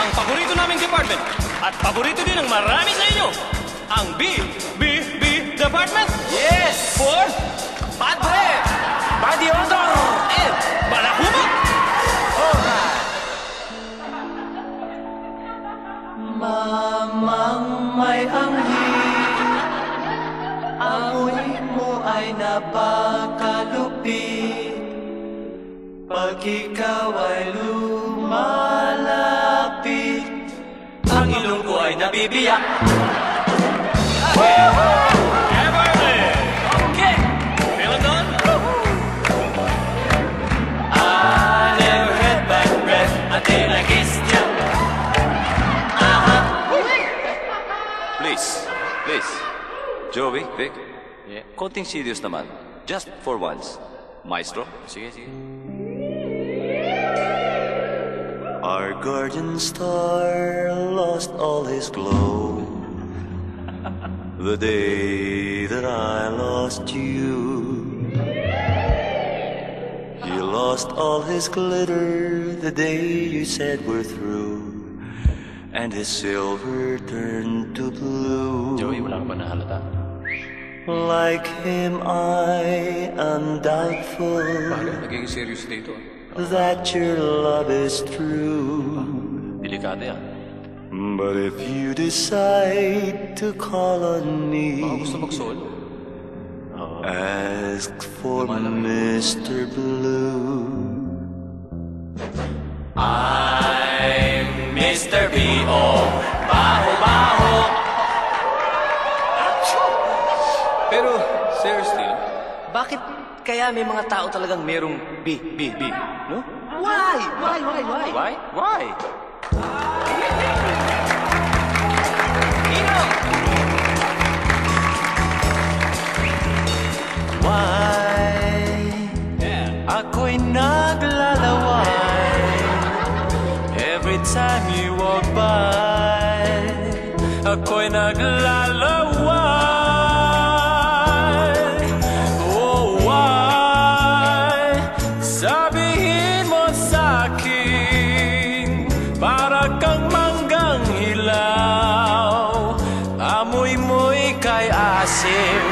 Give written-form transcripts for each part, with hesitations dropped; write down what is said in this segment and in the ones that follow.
ang paborito naming department at paborito din ng marami sa inyo, ang B Department. Yes! For Padre! Body odor! and Balakuba. Mamang may anghel, amoy mo ay napakalupit. Pag ikaw ay lumalapit, ang ilong ko ay nabibiyak. Okay. Feeling done? I never had bad breath until I kissed you. Please. Joey, Vic. Yeah. Konting serious naman. Just for once. Maestro? Sige. Our guardian star lost all his glow the day that I lost you. He lost all his glitter the day you said we're through, and his silver turned to blue. Joey, wala ka ba nahalata? Like him I am doubtful Nagiging serious dito. that your love is true. Delikado yan. But if you decide to call on me, Baka gusto mag-solo. ask for Mr. Blue. I'm Mr. B.O. Baho. Pero, seriously, bakit kaya may mga tao talagang merong B? No? Why? Why? Why? Ako'y naglalaway every time you walk by. Ako'y naglalaway. Oh, why? Sabihin mo sa'kin, para kang manggang hilaw, amoy mo'y kay asim.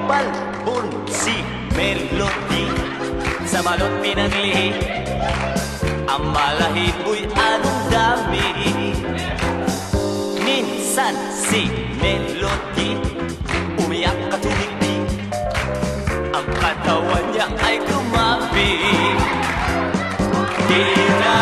Balbon si Melody sa malot pinanglihi, ang malahiboy anong dami. Minsan si Melody umiyak at tumigbi, ang katawan niya ay gumabi. Di na